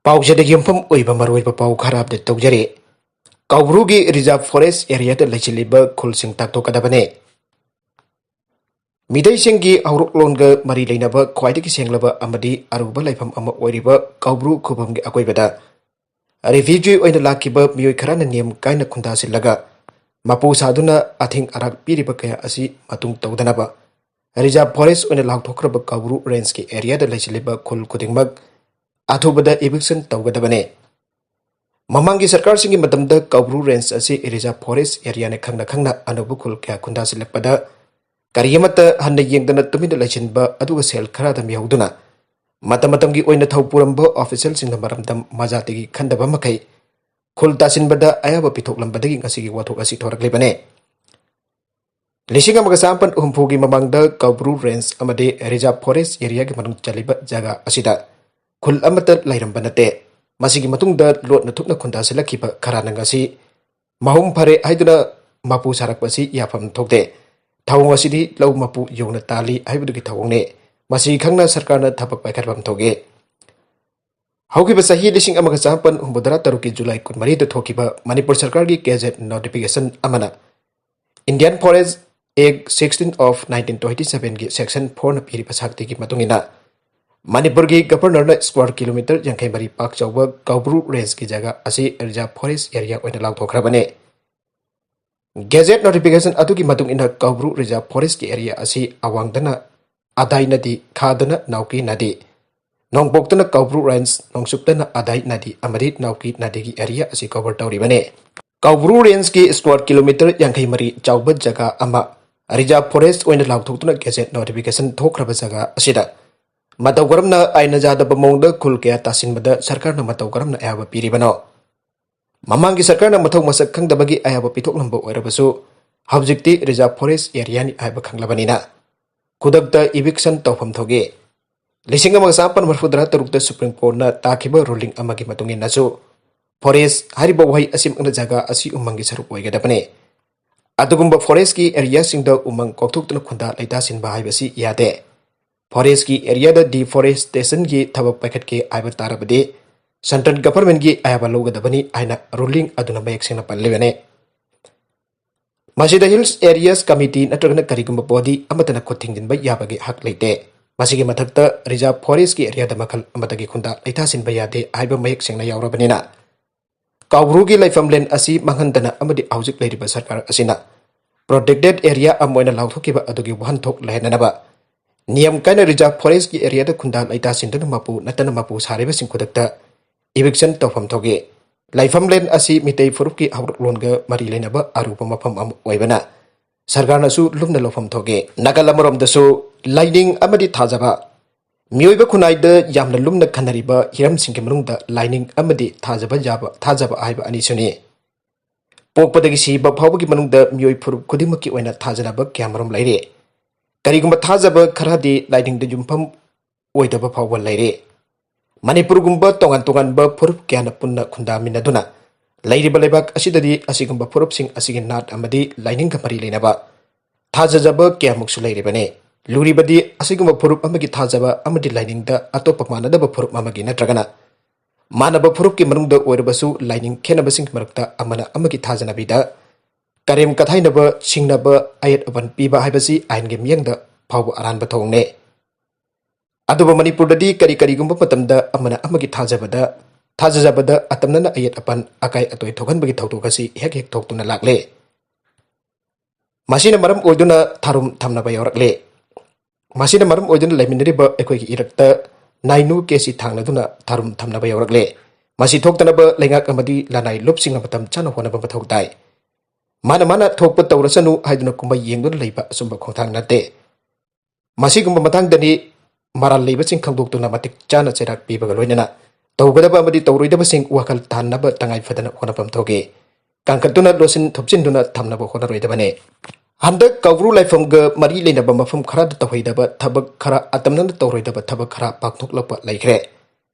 ꯄꯥꯎꯖꯗꯒꯤ ꯌꯨꯝꯐꯝ ꯑꯣꯏꯕ ꯃꯔꯨꯑꯣꯏꯕ ꯄꯥꯎ ꯈꯔ ꯑꯞꯗꯦꯠ ꯇꯧꯖꯔꯤ꯫ ꯀꯧꯕ꯭ꯔꯨꯒꯤ ꯔꯤꯖꯔꯚ ꯐꯣꯔꯦꯁꯠ ꯑꯦꯔꯤꯌꯥꯗ ꯂꯩꯁꯤꯜꯂꯤꯕ ꯈꯨꯜꯁꯤꯡ ꯇꯥꯛꯊꯣꯛꯀꯗꯕꯅꯤ꯫ ꯃꯤꯇꯩꯁꯤꯡꯒꯤ ꯍꯧꯔꯛꯂꯣꯟꯒ ꯃꯔꯤ ꯂꯩꯅꯕ ꯈ꯭ꯋꯥꯏꯗꯒꯤ ꯁꯦꯡꯂꯕ ꯑꯃꯗꯤ ꯑꯔꯨꯕ ꯂꯩꯐꯝ ꯑꯃ ꯑꯣꯏꯔꯤꯕ ꯀꯧꯕ꯭ꯔꯨ ꯈꯨꯕꯝꯒꯤ ꯑꯀꯣꯏꯕꯗ ꯔꯤꯐ꯭ꯌꯨꯖꯤ ꯑꯣꯏꯅ ꯂꯥꯛꯈꯤꯕ ꯃꯤꯑꯣꯏ ꯈꯔꯅ ꯅꯤꯌꯝ ꯀꯥꯏꯅ ꯈꯨꯟꯗꯥꯁꯤꯜꯂꯒ ꯃꯄꯨ ꯁꯥꯗꯨꯅ ꯑꯊꯤꯡ ꯑꯔꯥꯛ ꯄꯤꯔꯤꯕ ꯀꯌꯥ ꯑꯁꯤ ꯃꯇꯨꯡ ꯇꯧꯗꯅꯕ ꯔꯤꯖꯔꯚ ꯐꯣꯔꯦꯁꯠ ꯑꯣꯏꯅ ꯂꯥꯎꯊꯣꯛꯈ꯭ꯔꯕ ꯀꯧꯕ꯭ꯔꯨ ꯔꯦꯟꯖꯀꯤ ꯑꯦꯔꯤꯌꯥꯗ ꯂꯩꯁꯤꯜꯂꯤꯕ ꯈꯨꯜ ꯈꯨꯗꯤꯡꯃꯛ ꯑꯊꯨꯕꯗ ꯏꯚꯤꯛꯁꯟ ꯇꯧꯒꯗꯕꯅꯤ꯫ ꯃꯃꯥꯡꯒꯤ ꯁꯔꯀꯥꯔꯁꯤꯡꯒꯤ ꯃꯇꯝꯗ ꯀꯧꯕ꯭ꯔꯨ ꯔꯦꯟꯖ ꯑꯁꯤ ꯔꯤꯖꯔꯚ ꯐꯣꯔꯦꯁꯠ ꯑꯦꯔꯤꯌꯥꯅꯤ ꯈꯪꯅ ꯈꯪꯅ ꯑꯅꯧꯕ ꯈꯨꯜ ꯀꯌꯥ ꯈꯨꯟꯗꯥꯁꯤꯜꯂꯛꯄꯗ ꯀꯔꯤ ꯑꯃꯠꯇ ꯍꯟꯅ ꯌꯦꯡꯗꯅ ꯇꯨꯃꯤꯟꯅ ꯂꯩꯁꯤꯟꯕ ꯑꯗꯨꯒ ꯁꯦꯜ ꯈꯔꯗ ꯃꯤꯍꯧꯗꯨꯅ ꯃꯇꯝꯒꯤ ꯑꯣꯏꯅ ꯊꯧ ꯄꯨꯔꯝꯕ ꯑꯣꯐꯤꯁꯤꯌꯦꯜꯁꯤꯡꯅ ꯃꯔꯝꯗꯝ ꯃꯖꯥꯇꯤꯒꯤ ꯈꯟꯗꯕ ꯃꯈꯩ ꯈꯨꯜ ꯇꯥꯁꯤꯟꯕꯗ ꯑꯌꯥꯕ ꯄꯤꯊꯣꯛꯂꯝꯕꯗꯒꯤ ꯉꯁꯤꯒꯤ ꯋꯥꯊꯣꯛ ꯑꯁꯤ ꯊꯣꯔꯛꯂꯤꯕꯅꯤ꯫ 1970ꯒꯤ ꯃꯃꯥꯡꯗ ꯀꯧꯕ꯭ꯔꯨ ꯔꯦꯟꯖ ꯑꯃꯗꯤ ꯔꯤꯖꯔꯚ ꯐꯣꯔꯦꯁꯠ ꯑꯦꯔꯤꯌꯥꯒꯤ ꯃꯅꯨꯡ ꯆꯜꯂꯤꯕ ꯖꯒꯥ ꯑꯁꯤꯗ ꯈꯨꯜ ꯑꯃꯠꯇ ꯂꯩꯔꯝꯕ ꯅꯠꯇꯦ꯫ ꯃꯁꯤꯒꯤ ꯃꯇꯨꯡꯗ ꯂꯣꯠꯅ ꯊꯨꯞꯅ ꯈꯨꯟꯗꯥꯁꯤꯜꯂꯛꯈꯤꯕ ꯈꯔꯅ ꯉꯁꯤ ꯃꯍꯨꯝ ꯐꯔꯦ ꯍꯥꯏꯗꯨꯅ ꯃꯄꯨ ꯁꯥꯔꯛꯄ ꯑꯁꯤ ꯌꯥꯐꯝ ꯊꯣꯛꯇꯦ꯫ ꯊꯧꯑꯣꯡ ꯑꯁꯤꯗꯤ ꯂꯧ ꯃꯄꯨ ꯌꯧꯅ ꯇꯥꯜꯂꯤ ꯍꯥꯏꯕꯗꯨꯒꯤ ꯊꯧꯑꯣꯡꯅꯤ꯫ ꯃꯁꯤ ꯈꯪꯅ ꯁꯔꯀꯥꯔꯅ ꯊꯕꯛ ꯄꯥꯏꯈꯠꯐꯝ ꯊꯣꯛꯏ꯫ ꯍꯧꯈꯤꯕ ꯆꯍꯤ 1963ꯒꯤ ꯖꯨꯂꯥꯏ 14ꯗ ꯊꯣꯛꯈꯤꯕ ꯃꯅꯤꯄꯨꯔ ꯁꯔꯀꯥꯔꯒꯤ ꯒꯦꯖꯦꯠ ꯅꯣꯇꯤꯐꯤꯀꯦꯁꯟ ꯑꯃꯅ ꯏꯟꯗꯤꯌꯟ ꯐꯣꯔꯦꯁꯠ ꯑꯦꯛ 16 of 1927ꯒꯤ ꯁꯦꯛꯁꯟ 4ꯅ ꯄꯤꯔꯤꯕ ꯁꯛꯇꯤꯒꯤ ꯃꯇꯨꯡꯏꯟꯅ ꯃꯅꯤꯄꯨꯔꯒꯤ ꯒꯚꯔꯅꯔꯅ ꯁ꯭ꯀ꯭ꯋꯥꯔ ꯀꯤꯂꯣꯃꯤꯇꯔ 53 ꯄꯥꯛ ꯆꯥꯎꯕ ꯀꯧꯕ꯭ꯔꯨ ꯔꯦꯟꯖꯀꯤ ꯖꯒꯥ ꯑꯁꯤ ꯔꯤꯖꯔꯚ ꯐꯣꯔꯦꯁꯠ ꯑꯦꯔꯤꯌꯥ ꯑꯣꯏꯅ ꯂꯥꯎꯊꯣꯛꯈ꯭ꯔꯕꯅꯤ꯫ ꯒꯦꯖꯦꯠ ꯅꯣꯇꯤꯐꯤꯀꯦꯁꯟ ꯑꯗꯨꯒꯤ ꯃꯇꯨꯡꯏꯟꯅ ꯀꯧꯕ꯭ꯔꯨ ꯔꯤꯖꯔꯚ ꯐꯣꯔꯦꯁꯠꯀꯤ ꯑꯦꯔꯤꯌꯥ ꯑꯁꯤ ꯑꯋꯥꯡꯗꯅ ꯑꯗꯥꯏ ꯅꯗꯤ, ꯈꯥꯗꯅ ꯅꯥꯎꯀꯤ ꯅꯗꯤ, ꯅꯣꯡꯄꯣꯛꯇꯅ ꯀꯧꯕ꯭ꯔꯨ ꯔꯦꯟꯖ, ꯅꯣꯡꯆꯨꯞꯇꯅ ꯑꯗꯥꯏ ꯅꯗꯤ ꯑꯃꯗꯤ ꯅꯥꯎꯀꯤ ꯅꯗꯤꯒꯤ ꯑꯦꯔꯤꯌꯥ ꯑꯁꯤ ꯀꯚꯔ ꯇꯧꯔꯤꯕꯅꯤ꯫ ꯀꯧꯕ꯭ꯔꯨ ꯔꯦꯟꯖꯀꯤ ꯁ꯭ꯀ꯭ꯋꯥꯔ ꯀꯤꯂꯣꯃꯤꯇꯔ 53 ꯆꯥꯎꯕ ꯖꯒꯥ ꯑꯃ ꯔꯤꯖꯔꯚ ꯐꯣꯔꯦꯁꯠ ꯑꯣꯏꯅ ꯂꯥꯎꯊꯣꯛꯇꯨꯅ ꯒꯦꯖꯦꯠ ꯅꯣꯇꯤꯐꯤꯀꯦꯁꯟ ꯊꯣꯛꯈ꯭ꯔꯕ ꯖꯒꯥ ꯑꯁꯤꯗ ꯃꯇꯧ ꯀꯔꯝꯅ ꯑꯥꯏꯟꯅ ꯌꯥꯗꯕ ꯃꯑꯣꯡꯗ ꯈꯨꯜ ꯀꯌꯥ ꯇꯥꯁꯤꯟꯕꯗ ꯁꯔꯀꯥꯔꯅ ꯃꯇꯧ ꯀꯔꯝꯅ ꯑꯌꯥꯕ ꯄꯤꯔꯤꯕꯅꯣ? ꯃꯃꯥꯡꯒꯤ ꯁꯔꯀꯥꯔꯅ ꯃꯊꯧ ꯃꯁꯛ ꯈꯪꯗꯕꯒꯤ ꯑꯌꯥꯕ ꯄꯤꯊꯣꯛꯂꯝꯕ ꯑꯣꯏꯔꯕꯁꯨ ꯍꯧꯖꯤꯛꯇꯤ ꯔꯤꯖꯔꯚ ꯐꯣꯔꯦꯁꯠ ꯑꯦꯔꯤꯌꯥꯅꯤ ꯍꯥꯏꯕ ꯈꯪꯂꯕꯅꯤꯅ ꯈꯨꯗꯛꯇ ꯏꯚꯤꯛꯁꯟ ꯇꯧꯐꯝ ꯊꯣꯛꯏ꯫ 1963ꯗ ꯁꯨꯄ꯭ꯔꯤꯝ ꯀꯣꯔꯠꯅ ꯇꯥꯈꯤꯕ ꯔꯨꯂꯤꯡ ꯑꯃꯒꯤ ꯃꯇꯨꯡꯏꯟꯅꯁꯨ ꯐꯣꯔꯦꯁꯠ ꯍꯥꯏꯔꯤꯕ ꯋꯥꯍꯩ ꯑꯁꯤꯃꯛꯅ ꯖꯒꯥ ꯑꯁꯤ ꯎꯃꯪꯒꯤ ꯁꯔꯨꯛ ꯑꯣꯏꯒꯗꯕꯅꯤ꯫ ꯑꯗꯨꯒꯨꯝꯕ ꯐꯣꯔꯦꯁꯠꯀꯤ ꯑꯦꯔꯤꯌꯥꯁꯤꯡꯗ ꯎꯃꯪ ꯀꯣꯛꯊꯣꯛꯇꯨꯅ ꯈꯨꯟꯗꯥ ꯂꯩꯇꯥꯁꯤꯟꯕ ꯍꯥꯏꯕꯁꯤ ꯌꯥꯗꯦ꯫ ꯐꯣꯔꯦꯁꯠꯀꯤ ꯑꯦꯔꯤꯌꯥꯗ ꯗꯤꯐꯣꯔꯦꯁꯇꯦꯁꯟꯒꯤ ꯊꯕꯛ ꯄꯥꯏꯈꯠꯀꯦ ꯍꯥꯏꯕ ꯇꯥꯔꯕꯗꯤ ꯁꯦꯟꯇ꯭ꯔꯦꯜ ꯒꯚꯔꯟꯃꯦꯟꯠꯒꯤ ꯑꯌꯥꯕ ꯂꯧꯒꯗꯕꯅꯤ ꯍꯥꯏꯅ ꯔꯨꯂꯤꯡ ꯑꯗꯨꯅ ꯃꯌꯦꯛ ꯁꯦꯡꯅ ꯄꯜꯂꯤꯕꯅꯤ꯫ ꯃꯁꯤꯗ ꯍꯤꯜꯁ ꯑꯦꯔꯤꯌꯥꯁ ꯀꯃꯤꯇꯤ ꯅꯠꯇ꯭ꯔꯒꯅ ꯀꯔꯤꯒꯨꯝꯕ ꯕꯣꯗꯤ ꯑꯃꯠꯇꯅ ꯈꯨꯠ ꯊꯤꯡꯖꯤꯟꯕ ꯌꯥꯕꯒꯤ ꯍꯛ ꯂꯩꯇꯦ꯫ ꯃꯁꯤꯒꯤ ꯃꯊꯛꯇ ꯔꯤꯖꯔꯚ ꯐꯣꯔꯦꯁꯠꯀꯤ ꯑꯦꯔꯤꯌꯥꯗ ꯃꯈꯜ ꯑꯃꯠꯇꯒꯤ ꯈꯨꯟꯗꯥ ꯂꯩꯇꯥꯁꯤꯟꯕ ꯌꯥꯗꯦ ꯍꯥꯏꯕ ꯃꯌꯦꯛ ꯁꯦꯡꯅ ꯌꯥꯎꯔꯕꯅꯤꯅ ꯀꯧꯕ꯭ꯔꯨꯒꯤ ꯂꯩꯐꯝꯂꯦꯟ ꯑꯁꯤ ꯃꯥꯡꯍꯟꯗꯅ ꯑꯃꯗꯤ ꯍꯧꯖꯤꯛ ꯂꯩꯔꯤꯕ ꯁꯔꯀꯥꯔ ꯑꯁꯤꯅ ꯄ꯭ꯔꯣꯇꯦꯛꯇꯦꯗ ꯑꯦꯔꯤꯌꯥ ꯑꯃ ꯑꯣꯏꯅ ꯂꯥꯎꯊꯣꯛꯈꯤꯕ ꯑꯗꯨꯒꯤ ꯋꯥꯍꯟꯊꯣꯛ ꯂꯩꯍꯟꯅꯅꯕ ꯅꯤꯌꯝ ꯀꯥꯏꯅ ꯔꯤꯖꯔꯚ ꯐꯣꯔꯦꯁꯠꯀꯤ ꯑꯦꯔꯤꯌꯥꯗ ꯈꯨꯟꯗꯥ ꯂꯩꯇꯥꯁꯤꯟꯗꯨꯅ ꯃꯄꯨ ꯅꯠꯇꯅ ꯃꯄꯨ ꯁꯥꯔꯤꯕꯁꯤꯡ ꯈꯨꯗꯛꯇ ꯏꯚꯤꯛꯁꯟ ꯇꯧꯐꯝ ꯊꯣꯛꯏ꯫ ꯂꯩꯐꯝꯂꯦꯟ ꯑꯁꯤ ꯃꯤꯇꯩ ꯐꯨꯔꯨꯞꯀꯤ ꯍꯧꯔꯛꯂꯣꯟꯒ ꯃꯔꯤ ꯂꯩꯅꯕ ꯑꯔꯨꯕ ꯃꯐꯝ ꯑꯃ ꯑꯣꯏꯕꯅ ꯁꯔꯀꯥꯔꯅꯁꯨ ꯂꯨꯝꯅ ꯂꯧꯐꯝ ꯊꯣꯛꯏ꯫ ꯅꯥꯀꯜ ꯑꯃꯔꯣꯝꯗꯁꯨ ꯂꯥꯏꯅꯤꯡ ꯑꯃꯗꯤ ꯊꯥꯖꯕ ꯃꯤꯑꯣꯏꯕ ꯈꯨꯟꯅꯥꯏꯗ ꯌꯥꯝꯅ ꯂꯨꯝꯅ ꯈꯟꯅꯔꯤꯕ ꯍꯤꯔꯝꯁꯤꯡꯒꯤ ꯃꯅꯨꯡꯗ ꯂꯥꯏꯅꯤꯡ ꯑꯃꯗꯤ ꯊꯥꯖꯕ ꯍꯥꯏꯕ ꯑꯅꯤꯁꯨꯅꯤ꯫ ꯄꯣꯛꯄꯗꯒꯤ ꯁꯤꯕ ꯐꯥꯎꯕꯒꯤ ꯃꯅꯨꯡꯗ ꯃꯤꯑꯣꯏ ꯐꯨꯔꯨꯞ ꯈꯨꯗꯤꯡꯃꯛꯀꯤ ꯑꯣꯏꯅ ꯊꯥꯖꯅꯕ ꯀꯌꯥꯃꯔꯨꯝ ꯂꯩꯔꯤ꯫ ꯀꯔꯤꯒꯨꯝꯕ ꯊꯥꯖꯕ ꯈꯔꯗꯤ ꯂꯥꯏꯅꯤꯡꯗ ꯌꯨꯝꯐꯝ ꯑꯣꯏꯗꯕ ꯐꯥꯎꯕ ꯂꯩꯔꯤ꯫ ꯃꯅꯤꯄꯨꯔꯒꯨꯝꯕ ꯇꯣꯉꯥꯟ ꯇꯣꯉꯥꯟꯕ ꯐꯨꯔꯨꯞ ꯀꯌꯥꯅ ꯄꯨꯟꯅ ꯈꯨꯟꯗꯥꯃꯤꯟꯅꯗꯨꯅ ꯂꯩꯔꯤꯕ ꯂꯩꯕꯥꯛ ꯑꯁꯤꯗꯗꯤ ꯑꯁꯤꯒꯨꯝꯕ ꯐꯨꯔꯨꯞꯁꯤꯡ ꯑꯁꯤꯒꯤ ꯅꯥꯠ ꯑꯃꯗꯤ ꯂꯥꯏꯅꯤꯡꯒ ꯃꯔꯤ ꯂꯩꯅꯕ ꯊꯥꯖꯖꯕ ꯀꯌꯥꯃꯨꯛꯁꯨ ꯂꯩꯔꯤꯕꯅꯤ꯫ ꯂꯨꯔꯤꯕꯗꯤ ꯑꯁꯤꯒꯨꯝꯕ ꯐꯨꯔꯨꯞ ꯑꯃꯒꯤ ꯊꯥꯖꯕ ꯑꯃꯗꯤ ꯂꯥꯏꯅꯤꯡꯗ ꯑꯇꯣꯞꯄ ꯃꯥꯟꯅꯗꯕ ꯐꯨꯔꯨꯞ ꯑꯃꯒꯤ ꯅꯠꯇ꯭ꯔꯒꯅ ꯃꯥꯟꯅꯕ ꯐꯨꯔꯨꯞꯀꯤ ꯃꯅꯨꯡꯗ ꯑꯣꯏꯔꯕꯁꯨ ꯂꯥꯏꯅꯤꯡ ꯈꯦꯠꯅꯕꯁꯤꯡꯒꯤ ꯃꯔꯛꯇ ꯑꯃꯅ ꯑꯃꯒꯤ ꯊꯥꯖꯅꯕꯤꯗ ꯀꯔꯦꯝ ꯀꯊꯥꯏꯅꯕ, ꯁꯤꯡꯅꯕ, ꯑꯌꯦꯠ ꯑꯄꯟ ꯄꯤꯕ ꯍꯥꯏꯕꯁꯤ ꯑꯥꯏꯟꯒꯤ ꯃꯤꯠꯌꯦꯡꯗ ꯐꯥꯎꯕ ꯑꯔꯥꯟꯕ ꯊꯧꯑꯣꯡꯅꯤ꯫ ꯑꯗꯨꯕꯨ ꯃꯅꯤꯄꯨꯔꯗꯗꯤ ꯀꯔꯤꯒꯨꯝꯕ ꯃꯇꯝꯗ ꯑꯃꯅ ꯑꯃꯒꯤ ꯊꯥꯖꯖꯕꯗ ꯑꯇꯝꯅꯅ ꯑꯌꯦꯠ ꯑꯄꯟ, ꯑꯀꯥꯏ ꯑꯇꯣꯏ ꯊꯣꯛꯍꯟꯕꯒꯤ ꯊꯧꯗꯣꯛ ꯑꯁꯤ ꯍꯦꯛ ꯊꯣꯛꯇꯨꯅ ꯂꯥꯛꯂꯤ꯫ ꯃꯁꯤꯅ ꯃꯔꯝ ꯑꯣꯏꯗꯨꯅ ꯊꯥꯔꯨꯝ ꯊꯝꯅꯕ ꯌꯥꯎꯔꯛꯂꯤ꯫ ꯃꯁꯤꯅ ꯃꯔꯝ ꯑꯣꯏꯗꯨꯅ ꯂꯩꯃꯤꯟꯅꯔꯤꯕ ꯑꯩꯈꯣꯏꯒꯤ ꯏꯔꯛꯇ ꯅꯥꯏꯅꯨ ꯀꯦꯁꯤ ꯊꯥꯡꯅꯗꯨꯅ ꯊꯥꯔꯨꯝ ꯊꯝꯅꯕ ꯌꯥꯎꯔꯛꯂꯤ꯫ ꯃꯁꯤ ꯊꯣꯛꯇꯅꯕ ꯂꯩꯉꯥꯛ ꯑꯃꯗꯤ ꯂꯅꯥꯏ ꯂꯨꯞꯁꯤꯡꯅ ꯃꯇꯝ ꯆꯥꯅ ꯍꯣꯠꯅꯕ ꯃꯊꯧ ꯇꯥꯏ꯫ ꯃꯥꯅ ꯊꯣꯛꯄ ꯇꯧꯔꯁꯅꯨ ꯍꯥꯏꯗꯨꯅ ꯀꯨꯝꯍꯩ ꯌꯦꯡꯗꯨꯅ ꯂꯩꯕ ꯑꯆꯨꯝꯕ ꯈꯣꯡꯊꯥꯡ ꯅꯠꯇꯦ꯫ ꯃꯁꯤꯒꯨꯝꯕ ꯃꯇꯥꯡꯗꯅꯤ ꯃꯔꯥꯜ ꯂꯩꯕꯁꯤꯡ ꯈꯪꯗꯣꯛꯇꯨꯅ ꯃꯇꯤꯛ ꯆꯥꯅ ꯆꯩꯔꯥꯛ ꯄꯤꯕꯒ ꯂꯣꯏꯅꯅ ꯇꯧꯒꯗꯕ ꯑꯃꯗꯤ ꯇꯧꯔꯣꯏꯗꯕꯁꯤꯡ ꯋꯥꯈꯜ ꯇꯥꯍꯟꯅꯕ ꯇꯉꯥꯏꯐꯗꯅ ꯍꯣꯠꯅꯐꯝ ꯊꯣꯛꯏ꯫ ꯀꯟꯈꯠꯇꯨꯅ ꯂꯣꯠꯁꯤꯟ ꯊꯨꯞꯆꯤꯟꯗꯨꯅ ꯊꯝꯅꯕ ꯍꯣꯠꯅꯔꯣꯏꯗꯕꯅꯤ꯫ ꯍꯟꯗꯛ ꯀꯧꯕ꯭ꯔꯨ ꯂꯥꯏꯐꯝꯒ ꯃꯔꯤ ꯂꯩꯅꯕ ꯃꯐꯝ ꯈꯔꯗ ꯇꯧꯍꯩꯗꯕ ꯊꯕꯛ ꯈꯔ, ꯑꯇꯝꯅꯅ ꯇꯧꯔꯣꯏꯗꯕ ꯊꯕꯛ ꯈꯔ ꯄꯥꯡꯊꯣꯛꯂꯛꯄ ꯂꯩꯈ꯭ꯔꯦ꯫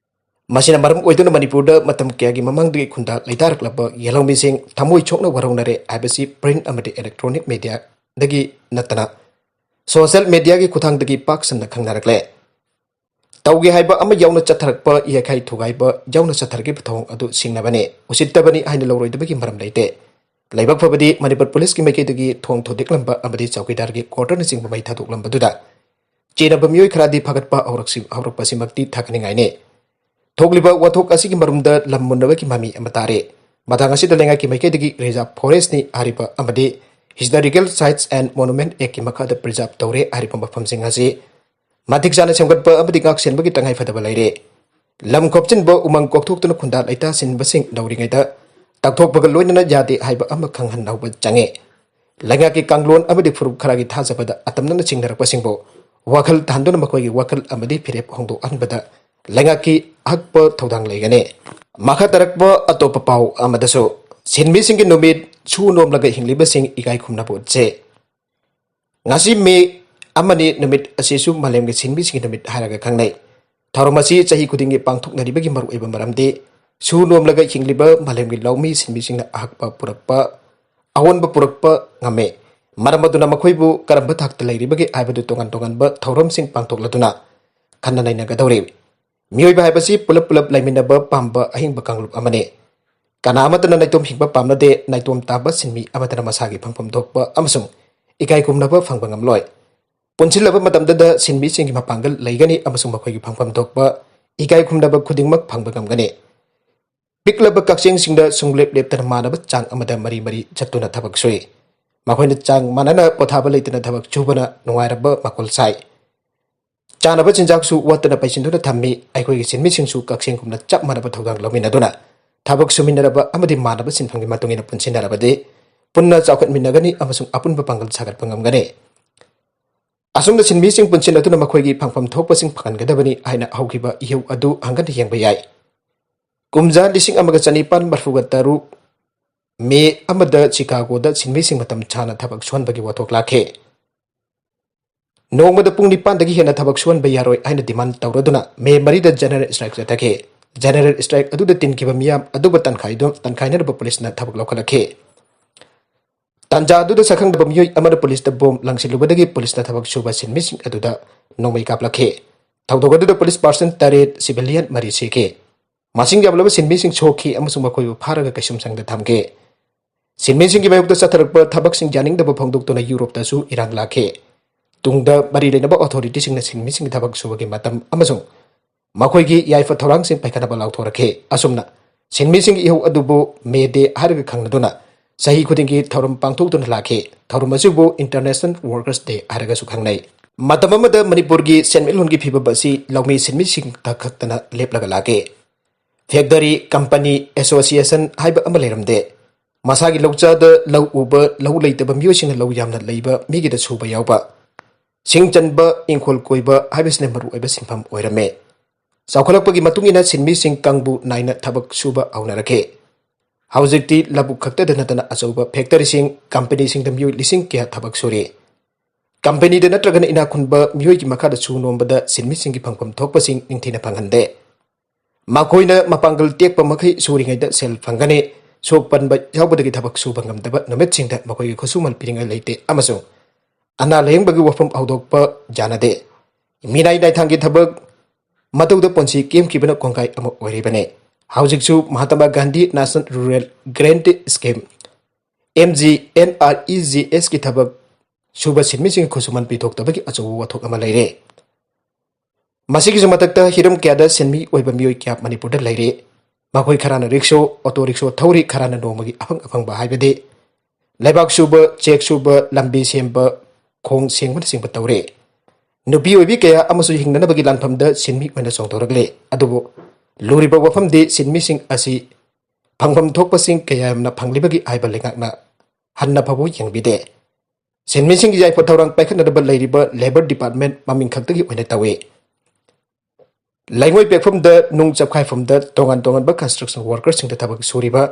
ꯃꯁꯤꯅ ꯃꯔꯝ ꯑꯣꯏꯗꯨꯅ ꯃꯅꯤꯄꯨꯔꯗ ꯃꯇꯝ ꯀꯌꯥꯒꯤ ꯃꯃꯥꯡꯗꯒꯤ ꯈꯨꯟꯗꯥ ꯂꯩꯇꯥꯔꯛꯂꯕ ꯌꯦꯜꯍꯧꯃꯤꯁꯤꯡ ꯊꯃꯣꯏ ꯁꯣꯛꯅ ꯋꯥꯔꯧꯅꯔꯦ ꯍꯥꯏꯕꯁꯤ ꯄ꯭ꯔꯤꯟꯠ ꯑꯃꯗꯤ ꯏꯂꯦꯛꯇ꯭ꯔꯣꯅꯤꯛ ꯃꯤꯗꯤꯌꯥꯗꯒꯤ ꯅꯠꯇꯅ ꯁꯣꯁꯤꯌꯦꯜ ꯃꯤꯗꯤꯌꯥꯒꯤ ꯈꯨꯠꯊꯥꯡꯗꯒꯤ ꯄꯥꯛ ꯁꯟꯅ ꯈꯪꯅꯔꯛꯂꯦ꯫ tauge haiba ama yauna chatharakpa yakai thugai ba yauna chathargi thong adu singnabane usittabani haina loroidabagi maram leite laibak phabadi manipur police ki maikei thong thodik lamba amadi chaukidar gi quarter ni singba mai thaduk lamba duda chena bamioi khradi phagatpa aurakpa simakti thakani ngaine thogliba wathok asigi marumda lammunaba ki mami amatare madang asida lenga ki maikei reserve forest ni ariba amadi historical sites and monument ek ki makada preserve tawre ariba mafam singasi matik jana semgatpa amadi ngak senbagi tangai fadaba laire lam khopchin bo umang kokthok tuna khunda laita sinbasing dauringaida takthok bagal loinana yade haiba ama khanghan nauba change langa ki kanglon amadi furup kharagi thajabada atamna chingdarak pasingbo wakhal thanduna makoi wakhal amadi phirep hongdo anbada langa ki hakpa thodang leigane makha tarakba atopa pau amadaso sinmi singi nomit chu nom laga hingliba sing ikai khumna bo che ngasi me amani nomit asisu malemge sinmi singi nomit haraga khangnai tharomasi chahi kudingi pangthok naribagi maru eba maramde su nom laga hingliba malemge laumi sinmi singna ahakpa purakpa awonba purakpa ngame maramaduna makhoibu karamba thakta lairibagi aibadu tongan ba thorom sing pangthok laduna khanna naina gadawre miyoiba haibasi pulap laiminaba pamba ahingba kanglup amane kana amatana naitom hingba pamnade naitom taba sinmi amatana masagi phangpham thokpa amasung ikai kumnaba phangba ngamloi punchilaba matamdada sinmi singi mapangal laigani amasung makhoigi phangpham thokpa ikai kumnaba khudingmak phangba ngamgane piklaba kakseng singda sunglep leptana manaba chang amada mari chattuna thabak soi makhoina chang manana pothaba leitana thabak chubana nungairaba makol sai chanaba chinjaksu watana paisinduna thammi aikhoigi sinmi singsu kakseng kumna chap manaba thodang lominaduna thabak suminaraba amadi manaba sinphanggi matungina punsinarabade punna chawkhat minagani amasung apunba pangal sagat pangamgane asumda sinmi sing punsinaduna makhoigi phangpham thokpa sing phakangadabani aina haugiba iheu adu hangan yengba yai kumja lising amaga chanipan marfuga taru me amada Chicago da sinmi sing matam chana thabak suanbagi wathok lakhe nongmada pung nipan dagi hena thabak suanba yaroi aina demand tawraduna me marida general strike jatake general strike adu da tin kiba miyam adu batan khainer ba police na thabak lokhalakhe tanja adu da sakhang da bamiyoi amada police da bom langsilubadagi police na thabak suba sinmi sing adu da nongmai kaplakhe thawdogadu da police person taret civilian mari seke masing yablaba sinmi sing chokhi amasung makoi pharaga kaisum sangda thamge sinmi sing gi mayukta satharakpa thabak sing janing da phongdok tona Europe da su irang lakhe tungda bari lenaba authority sing na sinmi sing thabak subagi matam amasung makhoigi yaifa thorang sing paikhanaba lauthorakhe asumna sinmi sing ihu adubu mede harga khangnaduna sahi khudingi thorum pangthok tuna lakhe thorum asubu international workers day harga su khangnai matam amada manipur gi senmilhun gi phiba basi laumi sinmi sing takhaktana leplaga lake factory company association haiba amaleramde masagi lawchada law uba law leitaba miyosing law yamna leiba migi da suba yawba singchanba ingkhol koiba haibisne maru oiba sinpham oirame chawkhalakpagi matungina sinmi sing kangbu naina thabak suba aunarake haujikti labuk khakta danatana achauba factory sing company sing da miyoi lising kya thabak suri company da natragana ina khunba miyoi gi makha da chu nombada sinmi sing gi phangpham thokpa sing ningthina phanghande makoina mapangal tekpa makhai suringai da sel phangane sok panba yaubadagi thabak suba ngamdaba namet singda makoi khosumal piringa leite amasung ana lehengbagi wafam audokpa janade minai dai thangi thabak matauda ponsi kem kibana kongkai ama oiribane haujiksu Mahatma Gandhi National Rural Grant Scheme MGNREGS ki thabak suba sinmi sing khosuman pithoktabagi achaw wathok ama leire masigi matakta hiram kyada senmi oiba miyoi kya manipur da leire makoi kharana rickshaw auto rickshaw thauri kharana nomagi afang ba haibade laibak suba check suba lambi semba khong sengba singba tawre nubi oibi kaya amasu hingnana bagi lanphamda sinmi oina songtoragle adubo luriba wafamde sinmi sing asi phangpham thokpa sing kaya na phanglibagi aiba lengakna hanna phabu yengbide sinmi sing jai phothorang paikhanaba leiriba labor department maming khaktagi oina tawe laingoi pekfam da nung chapkhai from da tongan ba construction workers sing da thabak suriba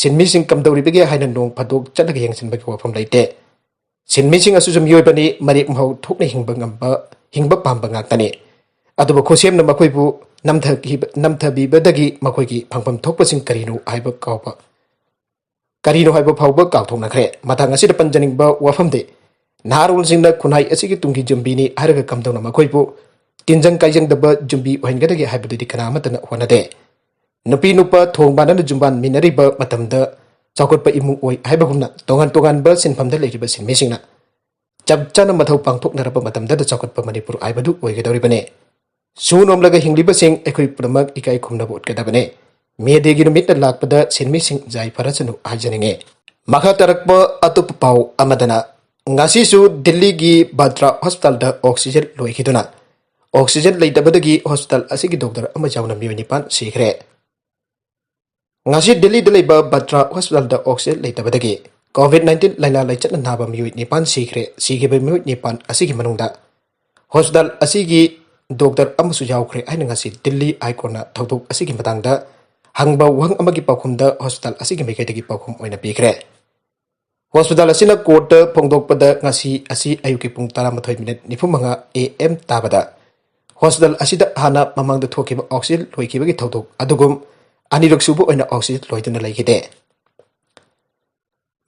sinmi sing kamdawribagi haina nong phadok chanaga yengsinbagi wafam leite sinmi sing asu jum yoibani mari mhau thokna hingba pamba ngaktani aduba khosem na makoi bu namthabi badagi makoi gi phangpham thokpa sing karino haiba phauba kawthokna khre mathang asida panjaning ba wafam de narul sing na khunai asigi tunggi jambini haraga kamdawna makoi bu tinjang kaijang daba jumbi ohingadagi haibadudi kana amatana honade nupi nupa thong banana jumban minariba matamda chakotpa imung oi haibagumna tongan ba sinfamda leiriba sinmisingna chapchana mathau pangthoknaraba matamda da chakotpa manipur aibadu oigedoribane sunomlaga hinglibasing ekhoi pramak ikai khumnaba utkadabane medegi numitna lakpada sinmising jai farachanu hajaninge makha tarakpa atup pau amadana ngasi su Delhi gi Badra Hospital da oxygen loikhiduna oxygen leitabadagi hospital asigi doctor ama jawna mioi nipan sikre ngasi Delhi da leiba Badra Hospital da oxygen leitabadagi COVID-19 laina laichatna naba mioi nipan sikre sigiba mioi nipan asigi manungda hospital asigi doctor amasu jawkhre aina ngasi Delhi aikona thawdok asigi matangda hangba wang amagi pakhumda hospital asigi mekedagi pakhum oina pikre hospital asina court pongdok pada ngasi asi ayuki pung 13:45 AM tabada hospital asida hana mamangda thokiba oxygen loikibagi thawdok adugum anirok subu oina oxygen loiduna laikide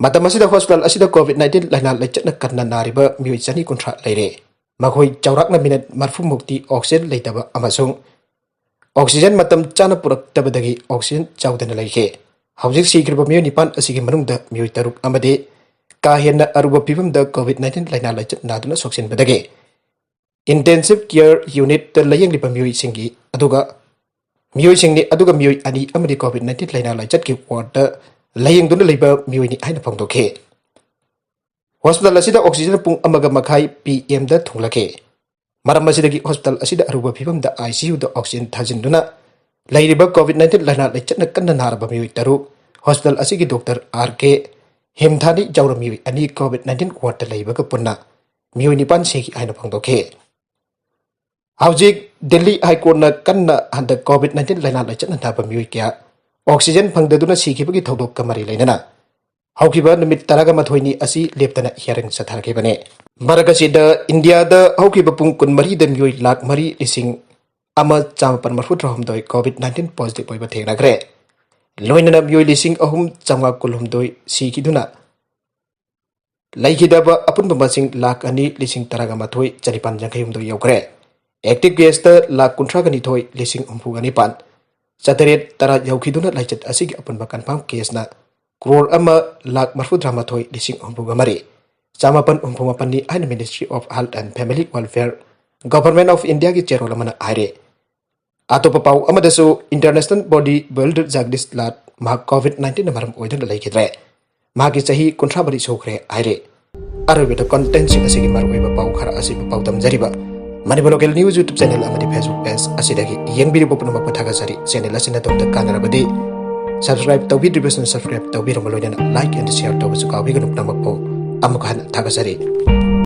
matam asida hospital asida COVID-19 laina laichatna kanna nariba mioi chani kontra leire makhoi chawrakna minute marfu mukti oxygen leitaba amasung oxygen matam chana purak tabadagi oxygen chawdana laike hawjik sigrba mioi nipan asigi manungda mioi taruk amade kahena aruba pibamda COVID-19 laina laichat naduna soksin badage intensive care unit ta layang lipa mioi singi aduga mioi singni aduga mioi ani amadi COVID-19 laina laichat ki ward ta layang duna leiba mioi ni aina phangdokhe hospital asida oxygen pung amaga makhai PM da thunglake maram asidagi hospital asida aruba pibamda ICU da oxygen thajinduna lairiba COVID-19 laina laichat na kanna naraba mioi taru hospital asigi doctor RK hemthani jawra mioi ani COVID-19 ward ta leiba ka punna mioi nipan segi aina phangdokhe Haujik Delhi High Court na kanna handa COVID-19 laina laichatna naba mioi kya oxygen phangdaduna sikibagi thawdok kamari lainana haukiba numit taraga mathoini asi leptana hearing satharkebane maragasida India da haukiba pung kun mari da mioi lak mari ising ama chamapan marfut rahomdoi COVID-19 positive oiba thengnagre loinana mioi lising ahum changa kulhumdoi sikiduna laikidaba apunba masing lak ani lising taraga mathoi chanipan jangkhayumdoi yaukre active case ta lak kuntra gani thoi lising umphugani pan Sateret tara yaukiduna laichat asigi apunba confirm case na crore ama lak marfu drama thoi lising umpuga mari chamapan umpumapan ni aina Ministry of Health and Family Welfare Government of India ki chairol amana aire atopa pau amadasu international body world jagdis lat ma COVID-19 na maram oidana laikidre magi chahi kontra bari sokre aire arabeta content sing asigi marweba pau khara asigi pau tamjariba Manipur Local News YouTube channel amadi Facebook page asidagi yengbiri bopuna thagajari channel asina tawta kanarabadi subscribe tawbidribasuna subscribe tawbirama loinana like and share tawbasu kawbiganu namakpo amukhan thagajari